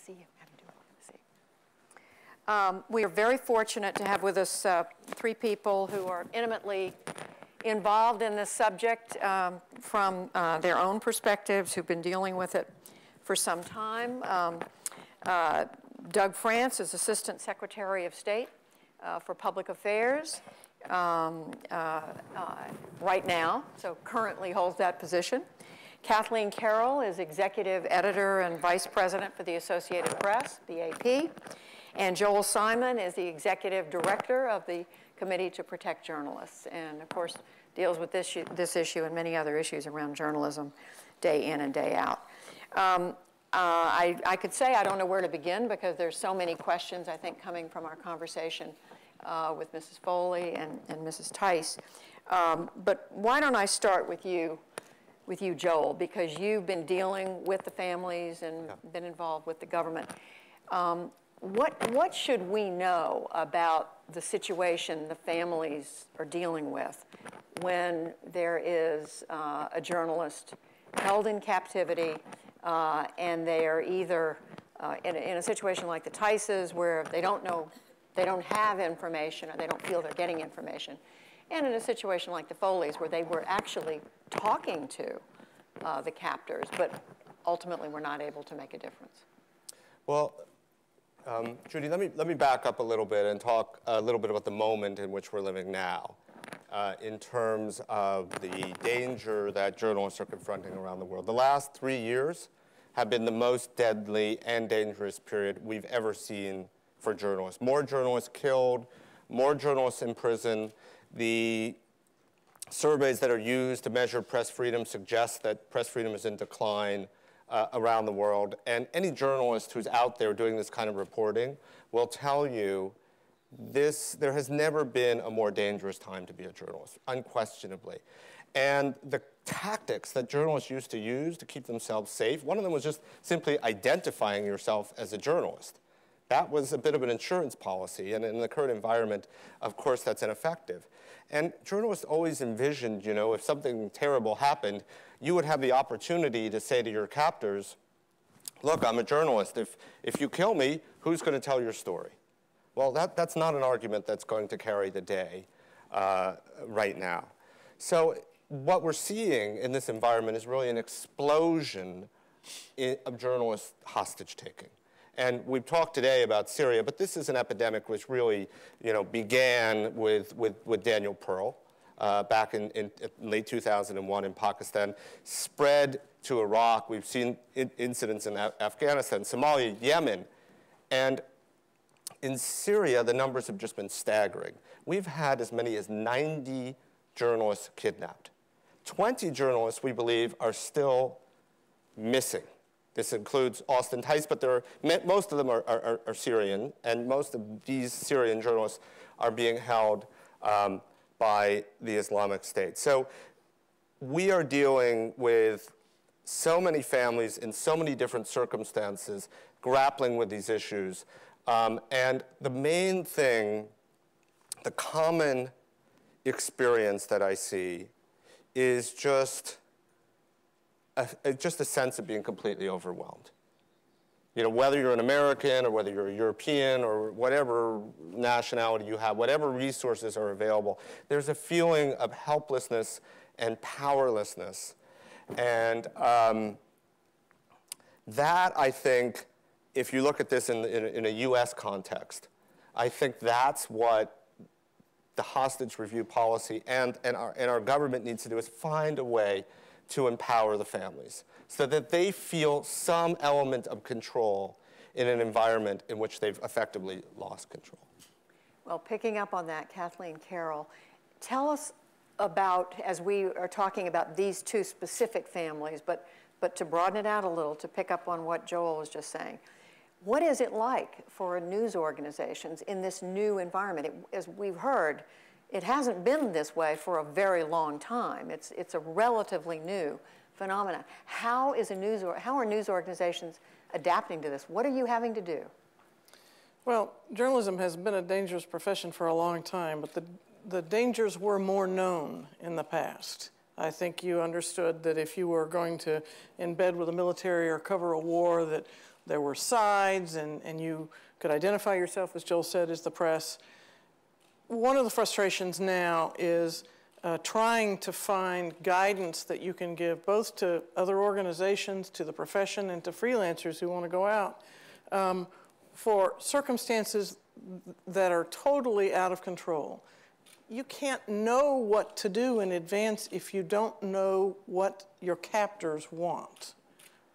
see you. We are very fortunate to have with us three people who are intimately involved in this subject from their own perspectives, who've been dealing with it for some time. Doug Frantz is Assistant Secretary of State for Public Affairs right now, so currently holds that position. Kathleen Carroll is Executive Editor and Vice President for the Associated Press, BAP. And Joel Simon is the Executive Director of the Committee to Protect Journalists, and of course deals with this issue and many other issues around journalism day in and day out. I could say I don't know where to begin because there's so many questions, I think, coming from our conversation with Mrs. Foley and Mrs. Tice. But why don't I start with you, Joel, because you've been dealing with the families and been involved with the government. What should we know about the situation the families are dealing with when there is a journalist held in captivity and they are either in a situation like the Tices where they don't know, they don't have information or they don't feel they're getting information, and in a situation like the Foleys where they were actually talking to the captors but ultimately were not able to make a difference? Well, Judy, let me back up a little bit and talk a little bit about the moment in which we're living now in terms of the danger that journalists are confronting around the world. The last 3 years have been the most deadly and dangerous period we've ever seen for journalists. More journalists killed, more journalists in prison. The surveys that are used to measure press freedom suggest that press freedom is in decline around the world. And any journalist who's out there doing this kind of reporting will tell you there has never been a more dangerous time to be a journalist, unquestionably. And the tactics that journalists used to use to keep themselves safe, one of them was just simply identifying yourself as a journalist. That was a bit of an insurance policy, and in the current environment, of course, that's ineffective. And journalists always envisioned, you know, if something terrible happened, you would have the opportunity to say to your captors, look, I'm a journalist. If you kill me, who's going to tell your story? Well, that's not an argument that's going to carry the day right now. So what we're seeing in this environment is really an explosion of journalist hostage-taking. And we've talked today about Syria, but this is an epidemic which really, you know, began with Daniel Pearl back in late 2001 in Pakistan, spread to Iraq. We've seen incidents in Afghanistan, Somalia, Yemen. And in Syria, the numbers have just been staggering. We've had as many as 90 journalists kidnapped. 20 journalists, we believe, are still missing. This includes Austin Tice, but most of them are Syrian, and most of these Syrian journalists are being held by the Islamic State. So we are dealing with so many families in so many different circumstances grappling with these issues. And the main thing, the common experience that I see is just a sense of being completely overwhelmed. You know, whether you're an American or whether you're a European or whatever nationality you have, whatever resources are available, there's a feeling of helplessness and powerlessness. And that, I think, if you look at this in a US context, I think that's what the hostage review policy and our government needs to do, is find a way to empower the families so that they feel some element of control in an environment in which they've effectively lost control. Well, picking up on that, Kathleen Carroll, tell us about, as we are talking about these two specific families, but to broaden it out a little, to pick up on what Joel was just saying, what is it like for news organizations in this new environment? As we've heard, it hasn't been this way for a very long time. It's a relatively new phenomenon. How are news organizations adapting to this? What are you having to do? Well, journalism has been a dangerous profession for a long time, but the dangers were more known in the past. I think you understood that if you were going to embed with the military or cover a war, that there were sides, and you could identify yourself, as Joel said, as the press. One of the frustrations now is trying to find guidance that you can give both to other organizations, to the profession, and to freelancers who want to go out for circumstances that are totally out of control. You can't know what to do in advance if you don't know what your captors want.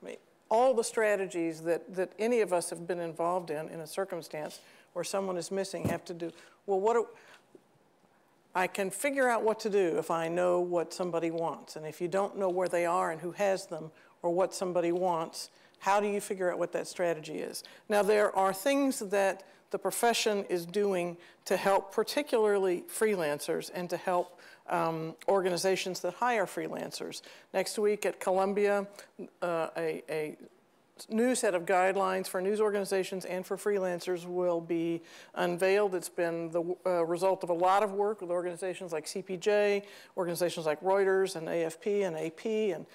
I mean, all the strategies that any of us have been involved in a circumstance where someone is missing have to do, well, I can figure out what to do if I know what somebody wants. And if you don't know where they are and who has them or what somebody wants, how do you figure out what that strategy is? Now, there are things that the profession is doing to help particularly freelancers and to help organizations that hire freelancers. Next week at Columbia, a new set of guidelines for news organizations and for freelancers will be unveiled. It's been the result of a lot of work with organizations like CPJ, organizations like Reuters and AFP and AP, and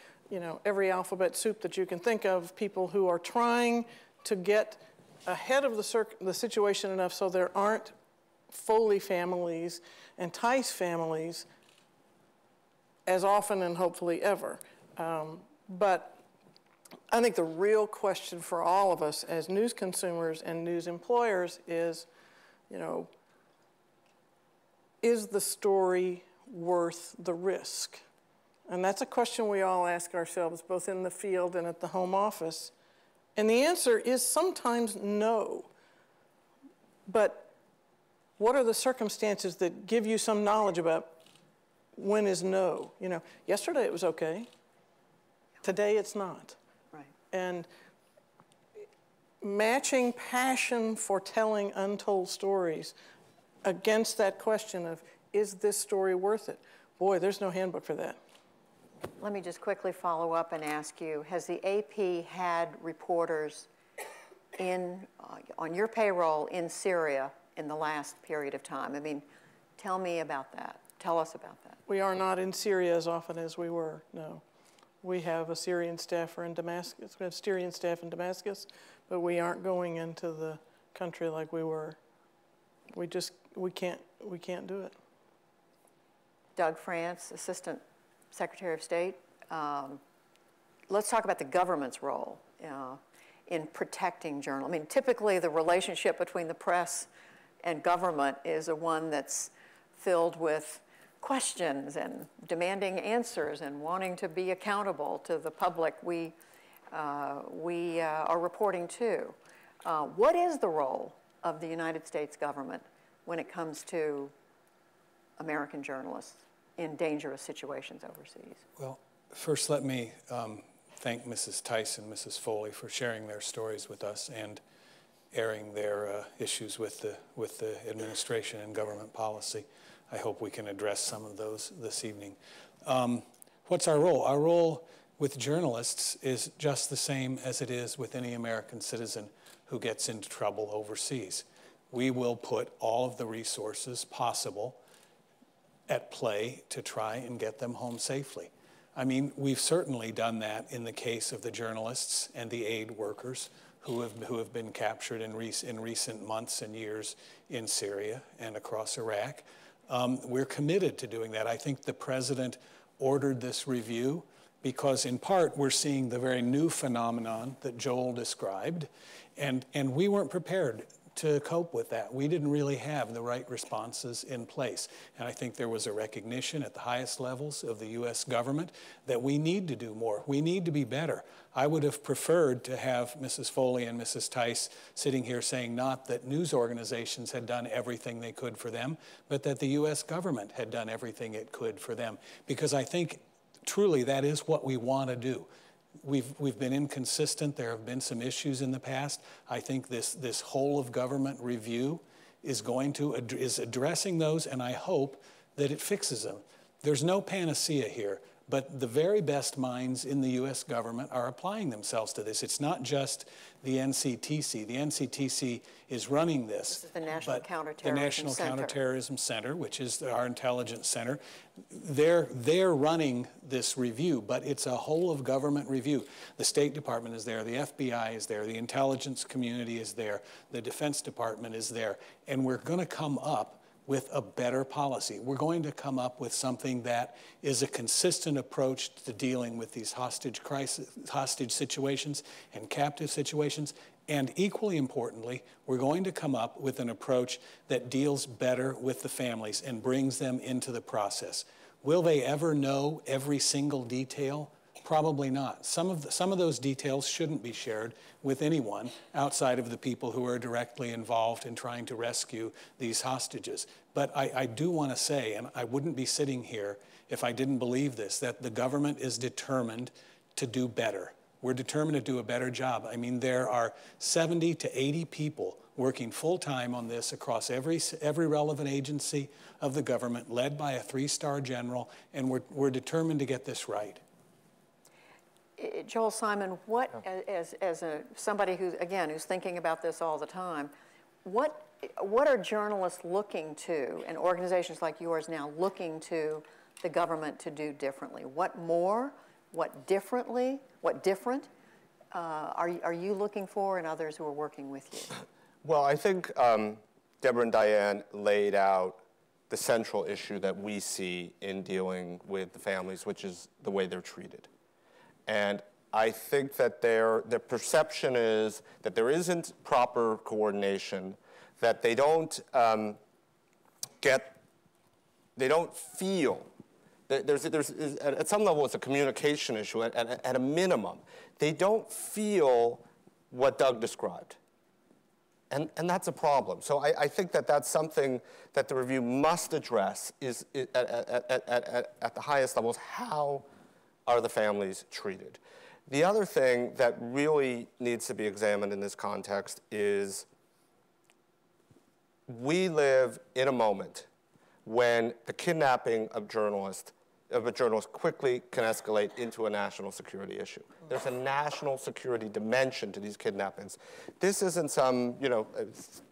every alphabet soup that you can think of, people who are trying to get ahead of the situation enough so there aren't Foley families and Tice families as often and hopefully ever. But I think the real question for all of us as news consumers and news employers is, is the story worth the risk? And that's a question we all ask ourselves, both in the field and at the home office. And the answer is sometimes no. But what are the circumstances that give you some knowledge about when is no? Yesterday it was okay. Today it's not. Right. And matching passion for telling untold stories against that question of, is this story worth it? Boy, there's no handbook for that. Let me just quickly follow up and ask you, has the AP had reporters on your payroll in Syria in the last period of time? I mean, tell me about that. Tell us about that. We are not in Syria as often as we were, no. We have a Syrian staffer in Damascus. We have Syrian staff in Damascus, but we aren't going into the country like we were. We can't do it. Doug Frantz, Assistant Secretary of State. Let's talk about the government's role in protecting journalists. I mean, typically the relationship between the press and government is one that's filled with questions and demanding answers and wanting to be accountable to the public we are reporting to. What is the role of the United States government when it comes to American journalists in dangerous situations overseas? Well, first let me thank Mrs. Tice and Mrs. Foley for sharing their stories with us and airing their issues with the administration and government policy. I hope we can address some of those this evening. What's our role? Our role with journalists is just the same as it is with any American citizen who gets into trouble overseas. We will put all of the resources possible at play to try and get them home safely. I mean, we've certainly done that in the case of the journalists and the aid workers who have been captured in recent months and years in Syria and across Iraq. We're committed to doing that. I think the president ordered this review because, in part, we're seeing the very new phenomenon that Joel described, and we weren't prepared to cope with that. We didn't really have the right responses in place. And I think there was a recognition at the highest levels of the U.S. government that we need to do more. We need to be better. I would have preferred to have Mrs. Foley and Mrs. Tice sitting here saying not that news organizations had done everything they could for them, but that the U.S. government had done everything it could for them. Because I think truly that is what we want to do. We've been inconsistent. There have been some issues in the past. I think this whole of government review is addressing those, and I hope that it fixes them. There's no panacea here, But the very best minds in the U.S. government are applying themselves to this. It's not just the NCTC. The NCTC is running this. This is the National Counterterrorism The National Center. Counterterrorism Center, which is our intelligence center, they're running this review, but it's a whole of government review. The State Department is there, the FBI is there, the intelligence community is there, the Defense Department is there, and we're going to come up with a better policy. We're going to come up with something that is a consistent approach to dealing with these hostage situations and captive situations. And equally importantly, we're going to come up with an approach that deals better with the families and brings them into the process. Will they ever know every single detail? Probably not. Some of those details shouldn't be shared with anyone outside of the people who are directly involved in trying to rescue these hostages. But I do want to say, and I wouldn't be sitting here if I didn't believe this, that the government is determined to do better. We're determined to do a better job. I mean, there are 70 to 80 people working full-time on this across every relevant agency of the government, led by a 3-star general, and we're determined to get this right. Joel Simon, what, as somebody who's thinking about this all the time, what are journalists looking to, and organizations like yours now looking to the government to do differently? What more, what differently, what different are you looking for and others who are working with you? Well, I think Deborah and Diane laid out the central issue that we see in dealing with the families, which is the way they're treated. And I think that their perception is that there isn't proper coordination, that they don't feel. There's at some level, it's a communication issue. At a minimum, they don't feel what Doug described. And that's a problem. So I think that that's something that the review must address is at the highest levels. How are the families treated? The other thing that really needs to be examined in this context is we live in a moment when the kidnapping of a journalist quickly can escalate into a national security issue. There's a national security dimension to these kidnappings. This isn't some,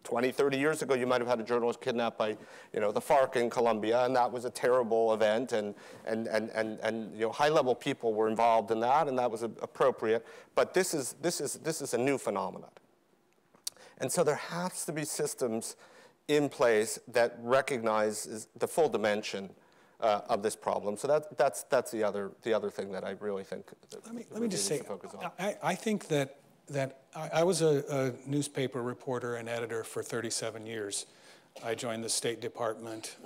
20, 30 years ago, you might have had a journalist kidnapped by, the FARC in Colombia, and that was a terrible event, and high-level people were involved in that, and that was appropriate. But this is a new phenomenon. And so there has to be systems in place that recognize the full dimension of this problem. So that's the other thing that I really think let me just say, focus on. I think that I was a newspaper reporter and editor for 37 years. I joined the State Department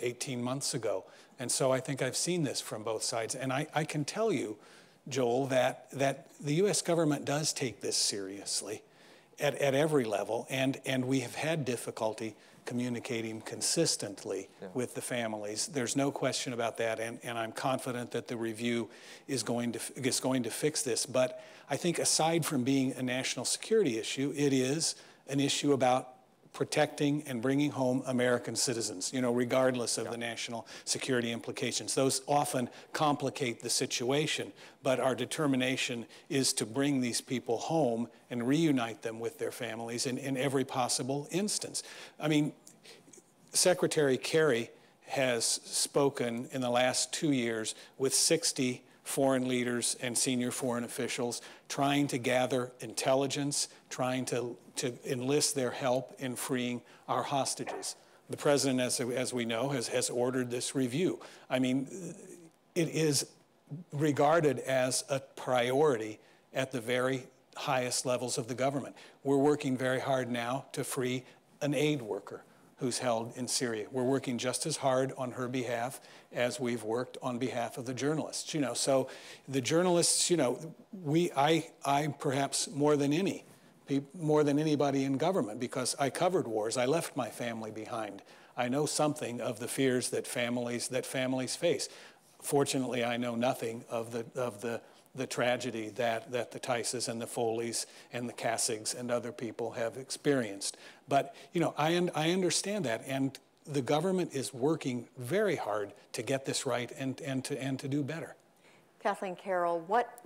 18 months ago, and so I think I've seen this from both sides. And I can tell you, Joel, that the U.S. government does take this seriously at every level, and we have had difficulty communicating consistently with the families. There's no question about that, and I'm confident that the review is going to fix this. But I think aside from being a national security issue, it is an issue about protecting and bringing home American citizens, regardless of the national security implications. Those often complicate the situation, but our determination is to bring these people home and reunite them with their families in every possible instance. I mean, Secretary Kerry has spoken in the last 2 years with 60 foreign leaders and senior foreign officials, trying to gather intelligence, trying to enlist their help in freeing our hostages. The president, as we know, has ordered this review. I mean, it is regarded as a priority at the very highest levels of the government. We're working very hard now to free an aid worker who's held in Syria. We're working just as hard on her behalf as we've worked on behalf of the journalists. So the journalists, I perhaps more than anybody in government, because I covered wars. I left my family behind. I know something of the fears that families face. Fortunately, I know nothing of the tragedy that the Tices and the Foleys and the Cassigs and other people have experienced. But I understand that, and the government is working very hard to get this right and to do better. Kathleen Carroll, what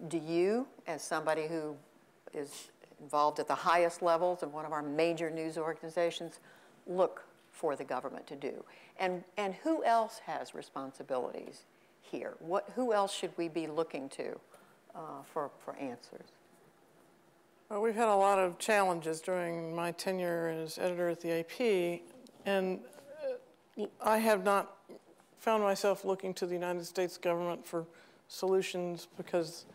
do you, as somebody who is involved at the highest levels of one of our major news organizations, look for the government to do? And who else has responsibilities here? Who else should we be looking to for answers? Well, we've had a lot of challenges during my tenure as editor at the AP, and I have not found myself looking to the United States government for solutions because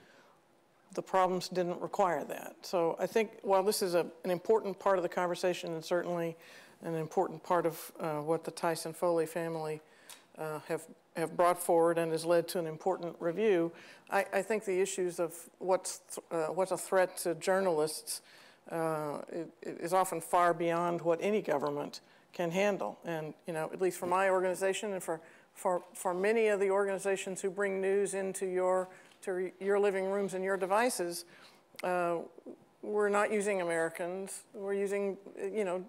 the problems didn't require that. So I think while this is an important part of the conversation, and certainly an important part of what the Tyson Foley family have brought forward and has led to an important review, I think the issues of what's a threat to journalists is often far beyond what any government can handle. And at least for my organization and for many of the organizations who bring news into your living rooms and your devices, we're not using Americans. We're using,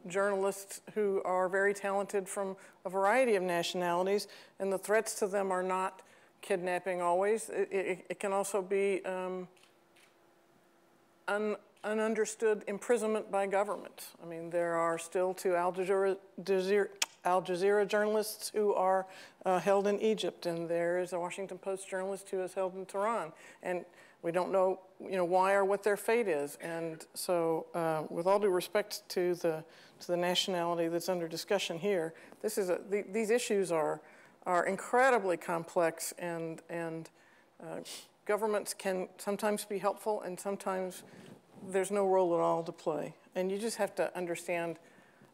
journalists who are very talented from a variety of nationalities, and the threats to them are not kidnapping always. It can also be ununderstood imprisonment by government. I mean, there are still 2 Al Jazeera journalists who are held in Egypt, and there is a Washington Post journalist who is held in Tehran, and we don't know, why or what their fate is. And so, with all due respect to the nationality that's under discussion here, these issues are incredibly complex, and governments can sometimes be helpful, and sometimes there's no role at all to play. And you just have to understand,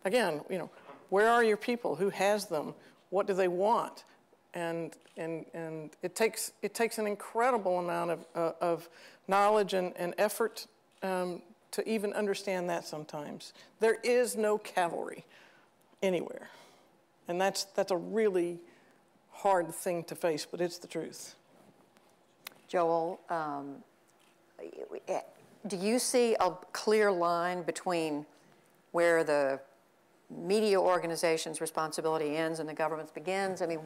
again, where are your people? Who has them? What do they want? And it takes an incredible amount of knowledge and effort to even understand that sometimes. There is no cavalry anywhere. And that's a really hard thing to face, but it's the truth. Joel, do you see a clear line between where the media organization's responsibility ends and the government's begins? I mean,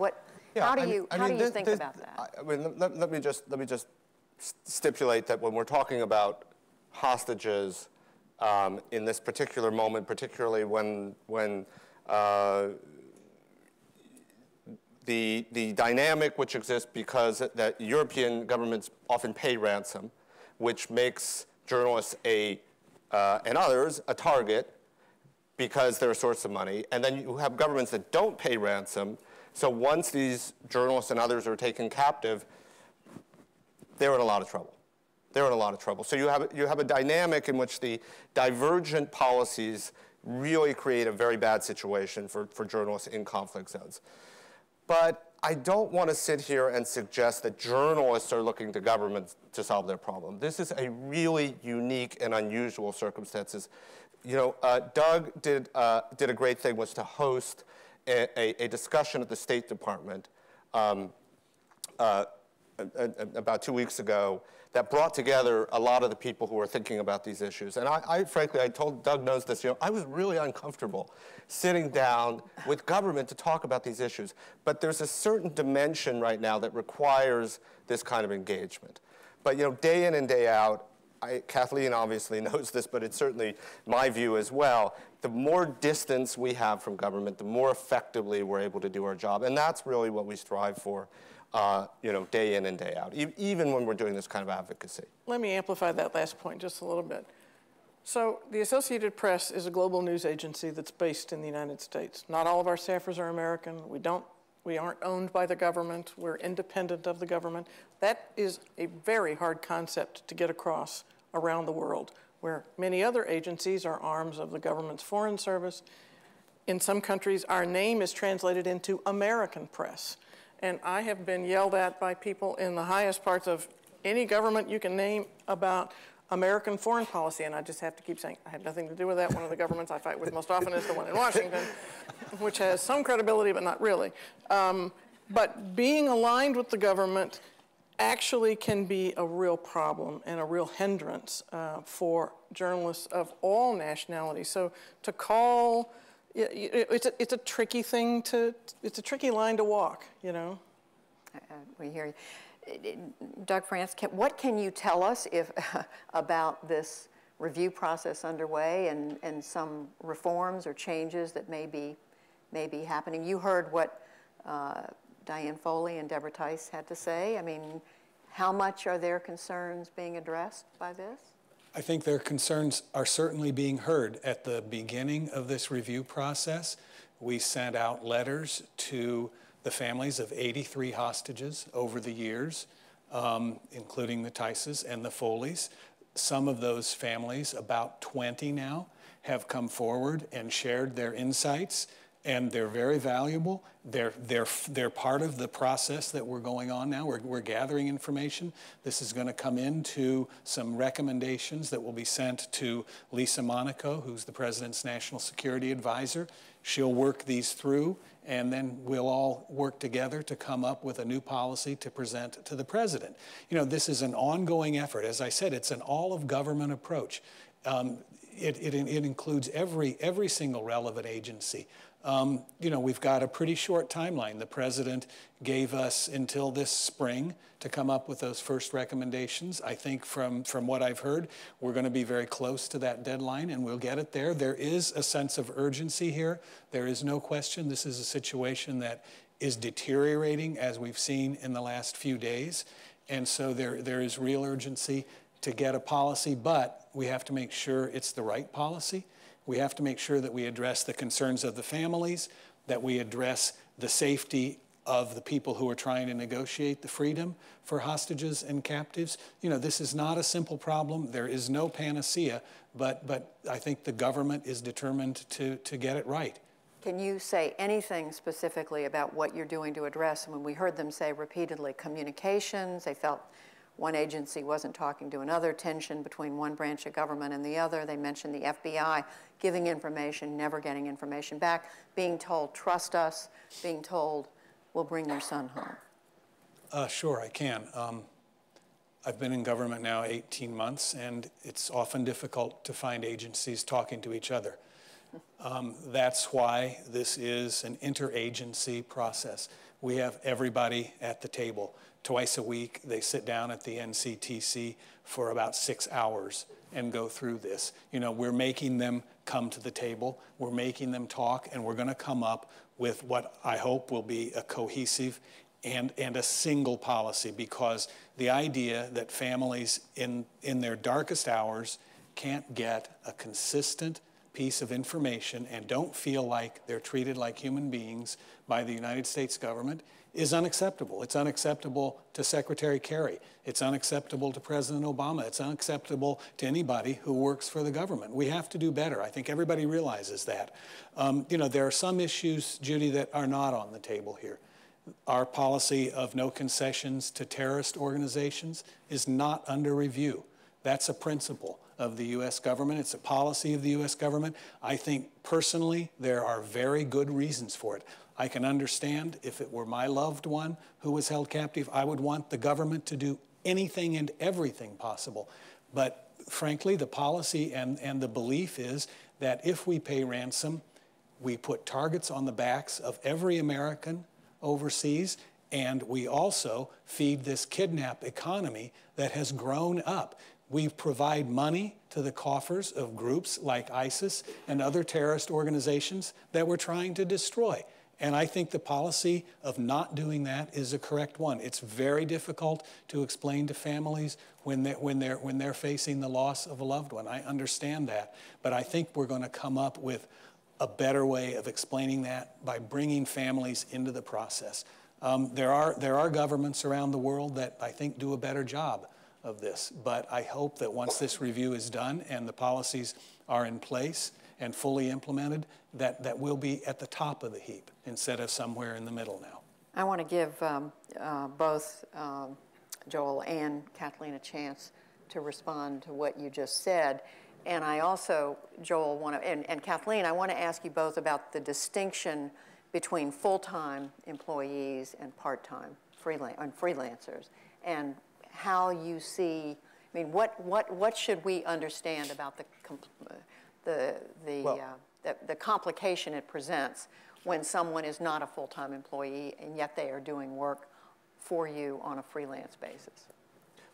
how do you think about that? I mean, let me just stipulate that when we're talking about hostages in this particular moment, particularly when the dynamic which exists because that European governments often pay ransom, which makes journalists and others a target because they're a source of money, and then you have governments that don't pay ransom. So once these journalists and others are taken captive, they're in a lot of trouble. They're in a lot of trouble. So you have a dynamic in which the divergent policies really create a very bad situation for journalists in conflict zones. But I don't want to sit here and suggest that journalists are looking to governments to solve their problem. This is a really unique and unusual circumstances. Doug did a great thing, was to host a discussion at the State Department about 2 weeks ago that brought together a lot of the people who are thinking about these issues. And frankly, I told Doug knows this, I was really uncomfortable sitting down with government to talk about these issues. But there's a certain dimension right now that requires this kind of engagement. But day in and day out, Kathleen obviously knows this, but it's certainly my view as well. The more distance we have from government, the more effectively we're able to do our job. And that's really what we strive for, day in and day out, even when we're doing this kind of advocacy. Let me amplify that last point just a little bit. So the Associated Press is a global news agency that's based in the United States. Not all of our staffers are American. We aren't owned by the government. We're independent of the government. That is a very hard concept to get across around the world, where many other agencies are arms of the government's foreign service. In some countries, our name is translated into American press. And I have been yelled at by people in the highest parts of any government you can name about American foreign policy, and I just have to keep saying, I have nothing to do with that. One of the governments I fight with most often is the one in Washington, which has some credibility, but not really. But being aligned with the government actually can be a real problem and a real hindrance for journalists of all nationalities. So to call, it's a tricky thing it's a tricky line to walk, We hear you. Doug Frantz, what can you tell us about this review process underway and some reforms or changes that may be happening? You heard what Diane Foley and Deborah Tice had to say. I mean, how much are their concerns being addressed by this? I think their concerns are certainly being heard. At the beginning of this review process, we sent out letters to the families of 83 hostages over the years, including the Tices and the Foleys. Some of those families, about 20 now, have come forward and shared their insights, and they're very valuable. They're part of the process that we're going on now. We're gathering information. This is going to come into some recommendations that will be sent to Lisa Monaco, who's the President's National Security Advisor. She'll work these through, and then we'll all work together to come up with a new policy to present to the President. You know, this is an ongoing effort. As I said, it's an all-of-government approach. It includes every single relevant agency. You know, we've got a pretty short timeline. The President gave us until this spring to come up with those first recommendations. I think from what I've heard, we're going to be very close to that deadline, and we'll get it there. There is a sense of urgency here. There is no question this is a situation that is deteriorating, as we've seen in the last few days. And so there is real urgency to get a policy, but we have to make sure it's the right policy. We have to make sure that we address the concerns of the families, that we address the safety of the people who are trying to negotiate the freedom for hostages and captives. You know, this is not a simple problem. There is no panacea, but I think the government is determined to get it right. Can you say anything specifically about what you're doing to address? I mean, we heard them say repeatedly communications. They felt one agency wasn't talking to another, tension between one branch of government and the other. They mentioned the FBI giving information, never getting information back, being told, trust us, being told, we'll bring your son home. Sure, I can. I've been in government now 18 months, and it's often difficult to find agencies talking to each other. That's why this is an interagency process. We have everybody at the table. Twice a week, they sit down at the NCTC for about 6 hours and go through this. You know, we're making them come to the table, we're making them talk, and we're going to come up with what I hope will be a cohesive and a single policy, because the idea that families in their darkest hours can't get a consistent piece of information and don't feel like they're treated like human beings by the United States government is unacceptable. It's unacceptable to Secretary Kerry. It's unacceptable to President Obama. It's unacceptable to anybody who works for the government. We have to do better. I think everybody realizes that. You know, there are some issues, Judy, that are not on the table here. Our policy of no concessions to terrorist organizations is not under review. That's a principle of the U.S. government. It's a policy of the U.S. government. I think personally there are very good reasons for it. I can understand if it were my loved one who was held captive, I would want the government to do anything and everything possible. But frankly, the policy and the belief is that if we pay ransom, we put targets on the backs of every American overseas, and we also feed this kidnap economy that has grown up. We provide money to the coffers of groups like ISIS and other terrorist organizations that we're trying to destroy. And I think the policy of not doing that is a correct one. It's very difficult to explain to families when they're facing the loss of a loved one. I understand that. But I think we're going to come up with a better way of explaining that by bringing families into the process. There are governments around the world that I think do a better job of this. But I hope that once this review is done and the policies are in place and fully implemented, that we'll be at the top of the heap instead of somewhere in the middle now. I want to give both Joel and Kathleen a chance to respond to what you just said. And I also, Joel, and Kathleen, I want to ask you both about the distinction between full-time employees and part-time freelancers, and how you see, I mean, what should we understand about the complication it presents when someone is not a full-time employee and yet they are doing work for you on a freelance basis?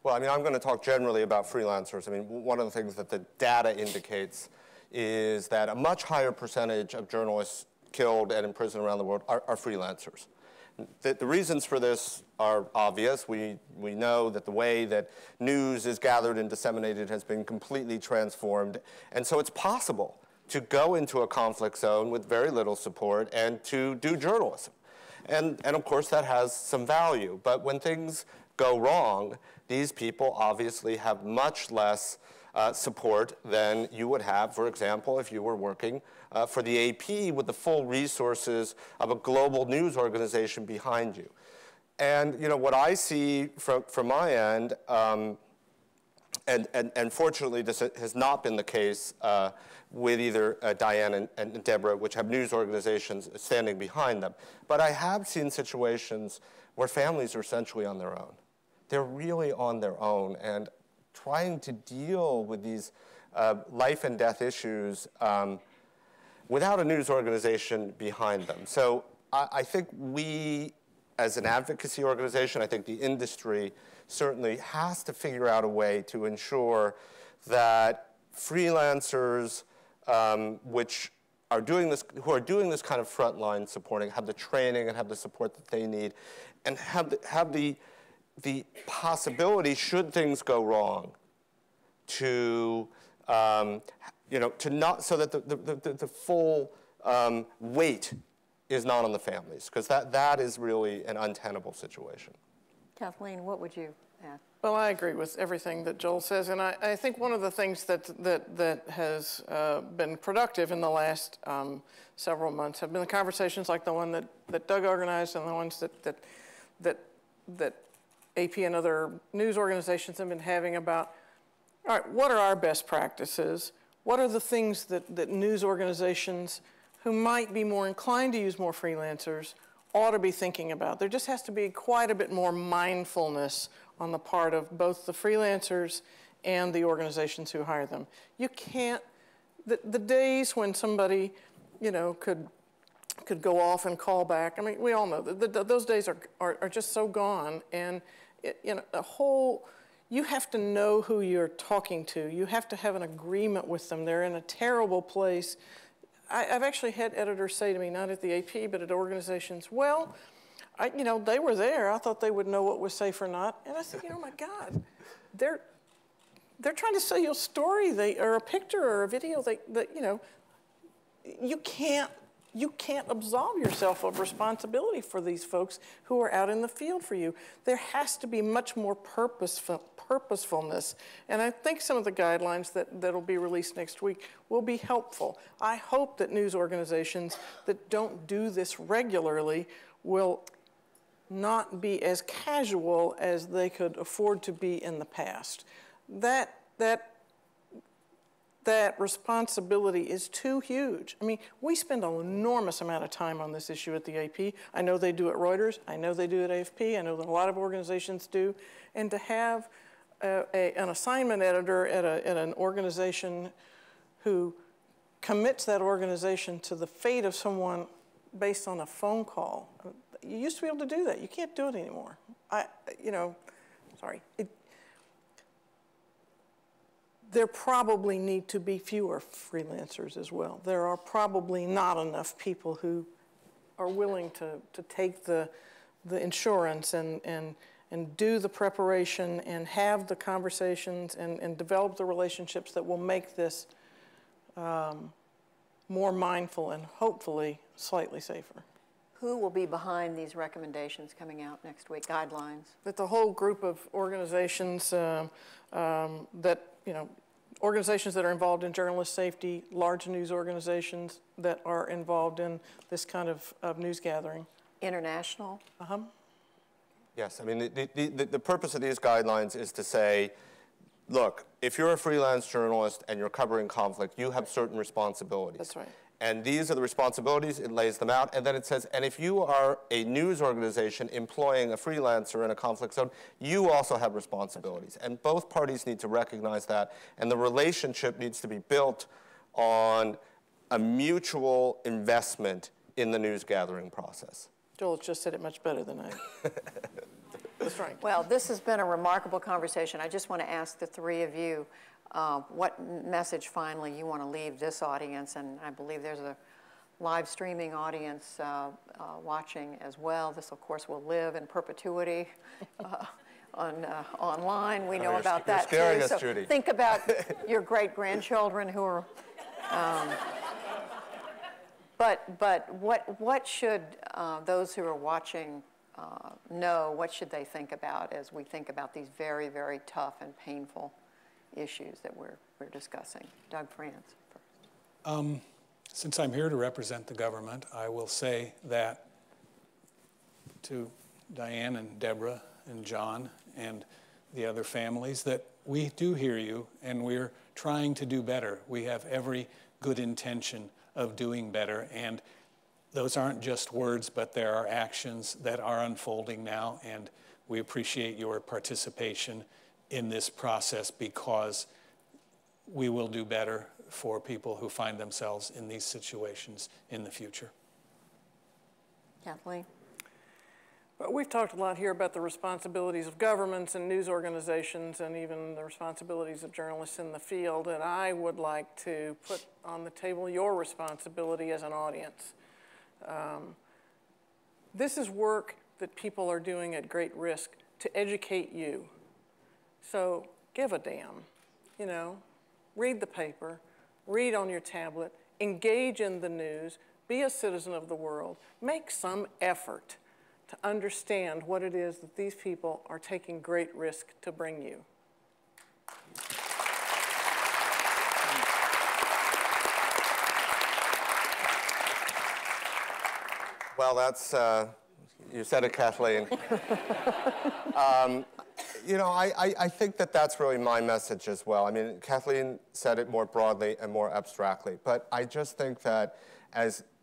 Well, I mean, I'm going to talk generally about freelancers. I mean, one of the things that the data indicates is that a much higher percentage of journalists killed and imprisoned around the world are freelancers. The reasons for this are obvious. We know that the way that news is gathered and disseminated has been completely transformed. And so it's possible to go into a conflict zone with very little support and to do journalism. And of course, that has some value. But when things go wrong, these people obviously have much less support than you would have, for example, if you were working for the AP with the full resources of a global news organization behind you. And you know what I see from my end, and fortunately this has not been the case with either Diane and Deborah, which have news organizations standing behind them. But I have seen situations where families are essentially on their own. They're really on their own, and trying to deal with these life and death issues without a news organization behind them. So I think we, as an advocacy organization, I think the industry certainly has to figure out a way to ensure that freelancers which are doing this, who are doing this kind of frontline supporting, have the training and have the support that they need, and have the possibility, should things go wrong, to to not, so that the full weight is not on the families, because that is really an untenable situation. Kathleen, what would you add? Well, I agree with everything that Joel says, and I think one of the things that has been productive in the last several months have been the conversations like the one that Doug organized and the ones that AP and other news organizations have been having about, all right, what are our best practices? What are the things that news organizations who might be more inclined to use more freelancers ought to be thinking about? There just has to be quite a bit more mindfulness on the part of both the freelancers and the organizations who hire them. You can't, the days when somebody, could go off and call back, I mean, we all know that those days are just so gone. And, you have to know who you're talking to. You have to have an agreement with them. They're in a terrible place. I've actually had editors say to me, not at the AP, but at organizations, well, they were there. I thought they would know what was safe or not. And I said, oh my God, they're trying to sell you a story, or a picture or a video. You can't absolve yourself of responsibility for these folks who are out in the field for you. There has to be much more purposefulness. And I think some of the guidelines that'll be released next week will be helpful. I hope that news organizations that don't do this regularly will not be as casual as they could afford to be in the past. That responsibility is too huge. I mean, we spend an enormous amount of time on this issue at the AP. I know they do at Reuters. I know they do at AFP. I know that a lot of organizations do. And to have an assignment editor at an organization who commits that organization to the fate of someone based on a phone call, you used to be able to do that. You can't do it anymore. Sorry. There probably need to be fewer freelancers as well. There are probably not enough people who are willing to take the insurance and do the preparation and have the conversations and develop the relationships that will make this more mindful and hopefully slightly safer. Who will be behind these recommendations coming out next week, guidelines? That the whole group of organizations organizations that are involved in journalist safety, large news organizations that are involved in this kind of news gathering. International? Uh-huh. Yes, I mean, the purpose of these guidelines is to say, look, if you're a freelance journalist and you're covering conflict, you have certain responsibilities. That's right. And these are the responsibilities, it lays them out, and then it says, and if you are a news organization employing a freelancer in a conflict zone, you also have responsibilities. And both parties need to recognize that, and the relationship needs to be built on a mutual investment in the news gathering process. Joel just said it much better than I. the strength. Well, this has been a remarkable conversation. I just want to ask the three of you what message finally you want to leave this audience, and I believe there's a live streaming audience watching as well. This, of course, will live in perpetuity online. We know about that, you're scaring too. us, So Judy. think about your great-grandchildren who are... But what should those who are watching know? What should they think about as we think about these very, very tough and painful issues that we're discussing? Doug Frantz first. Since I'm here to represent the government, I will say that to Diane and Deborah and John and the other families that we do hear you and we're trying to do better. We have every good intention of doing better, and those aren't just words, but there are actions that are unfolding now, and we appreciate your participation in this process because we will do better for people who find themselves in these situations in the future. Kathleen? Well, we've talked a lot here about the responsibilities of governments and news organizations and even the responsibilities of journalists in the field, and I would like to put on the table your responsibility as an audience. This is work that people are doing at great risk to educate you. So give a damn, you know, read the paper, read on your tablet, engage in the news, be a citizen of the world, make some effort to understand what it is that these people are taking great risk to bring you. Well, that's, you said it, Kathleen. You know, I think that that's really my message as well. I mean, Kathleen said it more broadly and more abstractly, but I just think that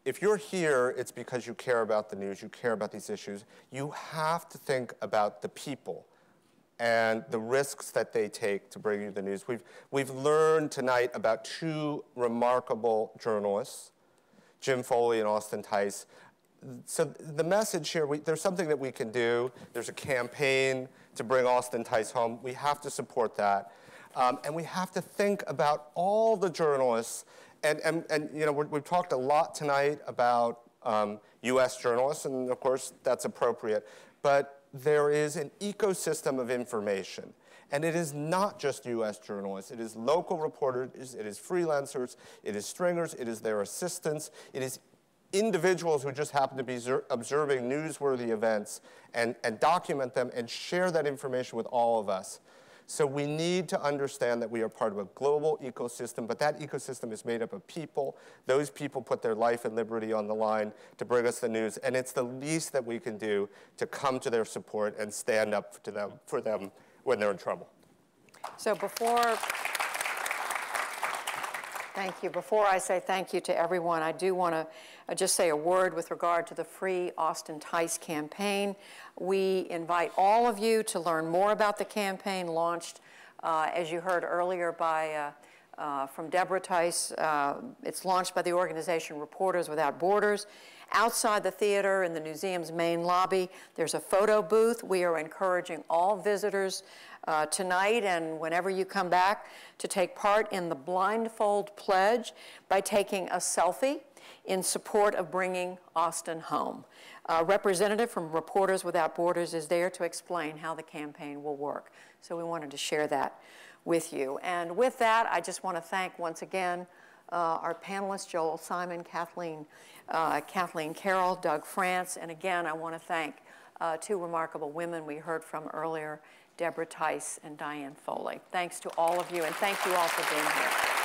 if you're here, it's because you care about the news, you care about these issues. You have to think about the people and the risks that they take to bring you the news. We've learned tonight about two remarkable journalists, Jim Foley and Austin Tice. So the message here, there's something that we can do. There's a campaign to bring Austin Tice home. We have to support that. And we have to think about all the journalists. And you know, we've talked a lot tonight about US journalists, and of course, that's appropriate. But there is an ecosystem of information. And it is not just US journalists. It is local reporters, it is freelancers, it is stringers, it is their assistants, it is individuals who just happen to be observing newsworthy events and document them and share that information with all of us. So we need to understand that we are part of a global ecosystem, but that ecosystem is made up of people. Those people put their life and liberty on the line to bring us the news, and it's the least that we can do to come to their support and stand up for them when they're in trouble. So thank you. Before I say thank you to everyone, I do want to just say a word with regard to the Free Austin Tice campaign. We invite all of you to learn more about the campaign launched, as you heard earlier, from Deborah Tice. It's launched by the organization Reporters Without Borders. Outside the theater in the Newseum's main lobby, there's a photo booth. We are encouraging all visitors tonight and whenever you come back to take part in the Blindfold Pledge by taking a selfie in support of bringing Austin home. A representative from Reporters Without Borders is there to explain how the campaign will work. So we wanted to share that with you. And with that, I just want to thank once again our panelists, Joel Simon, Kathleen Carroll, Doug Frantz, and again, I want to thank two remarkable women we heard from earlier, Deborah Tice and Diane Foley. Thanks to all of you, and thank you all for being here.